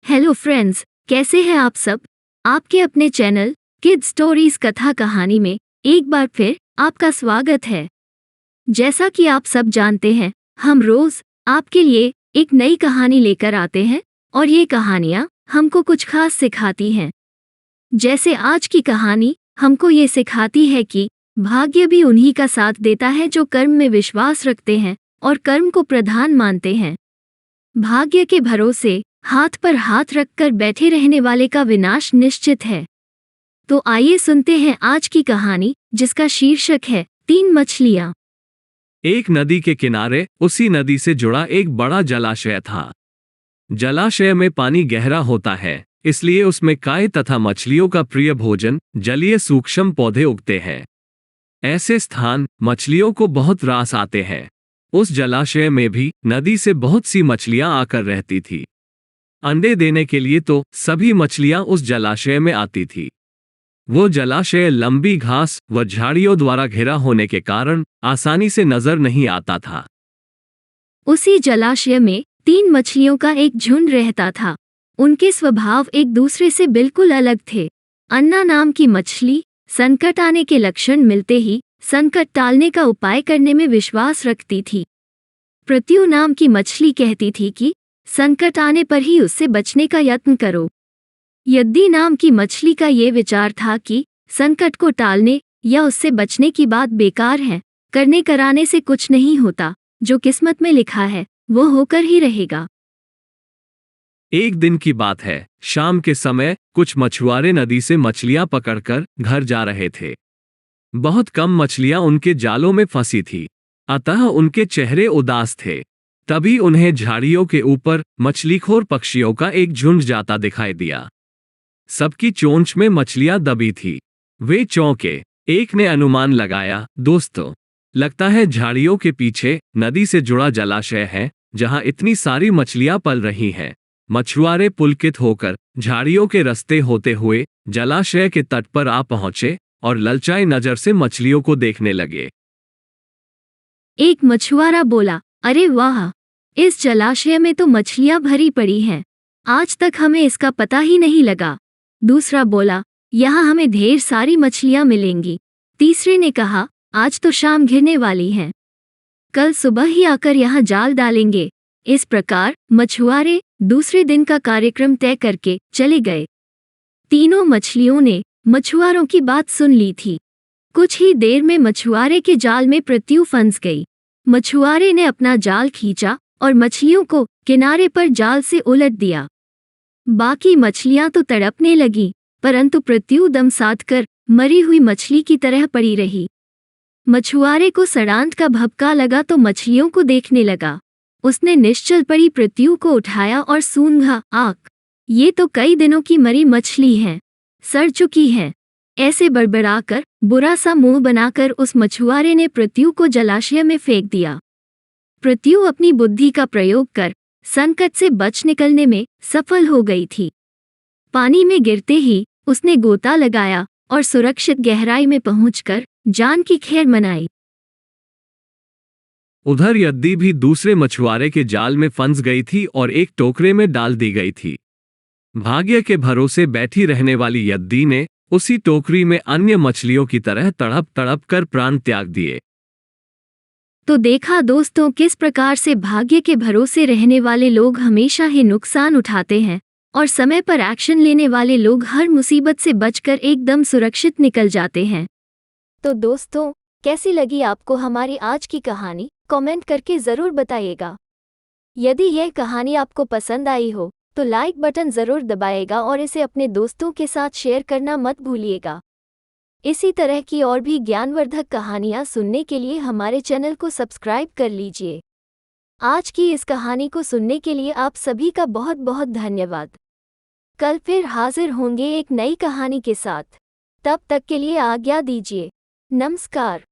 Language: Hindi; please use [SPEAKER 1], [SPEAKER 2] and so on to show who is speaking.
[SPEAKER 1] हेलो फ्रेंड्स, कैसे हैं आप सब। आपके अपने चैनल किड स्टोरीज कथा कहानी में एक बार फिर आपका स्वागत है। जैसा कि आप सब जानते हैं, हम रोज आपके लिए एक नई कहानी लेकर आते हैं और ये कहानियाँ हमको कुछ खास सिखाती हैं। जैसे आज की कहानी हमको ये सिखाती है कि भाग्य भी उन्हीं का साथ देता है जो कर्म में विश्वास रखते हैं और कर्म को प्रधान मानते हैं। भाग्य के भरोसे हाथ पर हाथ रखकर बैठे रहने वाले का विनाश निश्चित है। तो आइए सुनते हैं आज की कहानी, जिसका शीर्षक है 3 मछलियां।
[SPEAKER 2] एक नदी के किनारे उसी नदी से जुड़ा एक बड़ा जलाशय था। जलाशय में पानी गहरा होता है, इसलिए उसमें काई तथा मछलियों का प्रिय भोजन जलीय सूक्ष्म पौधे उगते हैं। ऐसे स्थान मछलियों को बहुत रास आते हैं। उस जलाशय में भी नदी से बहुत सी मछलियां आकर रहती थी। अंडे देने के लिए तो सभी मछलियां उस जलाशय में आती थी। वो जलाशय लंबी घास व झाड़ियों द्वारा घिरा होने के कारण आसानी से नजर नहीं आता था।
[SPEAKER 1] उसी जलाशय में 3 मछलियों का एक झुंड रहता था। उनके स्वभाव एक दूसरे से बिल्कुल अलग थे। अन्ना नाम की मछली संकट आने के लक्षण मिलते ही संकट टालने का उपाय करने में विश्वास रखती थी। प्रत्यु नाम की मछली कहती थी कि संकट आने पर ही उससे बचने का यत्न करो। यद्दी नाम की मछली का ये विचार था कि संकट को टालने या उससे बचने की बात बेकार है, करने कराने से कुछ नहीं होता, जो किस्मत में लिखा है वो होकर ही रहेगा।
[SPEAKER 2] एक दिन की बात है, शाम के समय कुछ मछुआरे नदी से मछलियां पकड़कर घर जा रहे थे। बहुत कम मछलियां उनके जालों में फंसी थी, अतः उनके चेहरे उदास थे। तभी उन्हें झाड़ियों के ऊपर मछलीखोर पक्षियों का एक झुंड जाता दिखाई दिया। सबकी चोंच में मछलियां दबी थी। वे चौंके। एक ने अनुमान लगाया, दोस्तों, लगता है झाड़ियों के पीछे नदी से जुड़ा जलाशय है जहां इतनी सारी मछलियां पल रही हैं। मछुआरे पुलकित होकर झाड़ियों के रास्ते होते हुए जलाशय के तट पर आ पहुंचे और ललचाई नजर से मछलियों को देखने लगे।
[SPEAKER 1] एक मछुआरा बोला, अरे वाह, इस जलाशय में तो मछलियां भरी पड़ी हैं। आज तक हमें इसका पता ही नहीं लगा। दूसरा बोला, यहाँ हमें ढेर सारी मछलियां मिलेंगी। तीसरे ने कहा, आज तो शाम घिरने वाली है, कल सुबह ही आकर यहाँ जाल डालेंगे। इस प्रकार मछुआरे दूसरे दिन का कार्यक्रम तय करके चले गए। तीनों मछलियों ने मछुआरों की बात सुन ली थी। कुछ ही देर में मछुआरे के जाल में प्रत्यु फंस गई। मछुआरे ने अपना जाल खींचा और मछलियों को किनारे पर जाल से उलट दिया। बाकी मछलियां तो तड़पने लगी, परंतु प्रत्यु दम साधकर मरी हुई मछली की तरह पड़ी रही। मछुआरे को सड़ांत का भभका लगा तो मछलियों को देखने लगा। उसने निश्चल पड़ी प्रत्यु को उठाया और सूंघा, आक, ये तो कई दिनों की मरी मछली है, सड़ चुकी है। ऐसे बड़बड़ाकर बुरा सा मुंह बनाकर उस मछुआरे ने प्रत्यु को जलाशय में फेंक दिया। प्रत्यु अपनी बुद्धि का प्रयोग कर संकट से बच निकलने में सफल हो गई थी। पानी में गिरते ही उसने गोता लगाया और सुरक्षित गहराई में पहुंचकर जान की खैर मनाई।
[SPEAKER 2] उधर यद्दी भी दूसरे मछुआरे के जाल में फंस गई थी और एक टोकरे में डाल दी गई थी। भाग्य के भरोसे बैठी रहने वाली यद्दी ने उसी टोकरी में अन्य मछलियों की तरह तड़प तड़प कर प्राण त्याग दिए।
[SPEAKER 1] तो देखा दोस्तों, किस प्रकार से भाग्य के भरोसे रहने वाले लोग हमेशा ही नुकसान उठाते हैं और समय पर एक्शन लेने वाले लोग हर मुसीबत से बचकर एकदम सुरक्षित निकल जाते हैं। तो दोस्तों, कैसी लगी आपको हमारी आज की कहानी, कमेंट करके ज़रूर बताइएगा। यदि यह कहानी आपको पसंद आई हो तो लाइक बटन ज़रूर दबाइएगा और इसे अपने दोस्तों के साथ शेयर करना मत भूलिएगा। इसी तरह की और भी ज्ञानवर्धक कहानियाँ सुनने के लिए हमारे चैनल को सब्सक्राइब कर लीजिए। आज की इस कहानी को सुनने के लिए आप सभी का बहुत बहुत धन्यवाद। कल फिर हाजिर होंगे एक नई कहानी के साथ। तब तक के लिए आज्ञा दीजिए। नमस्कार।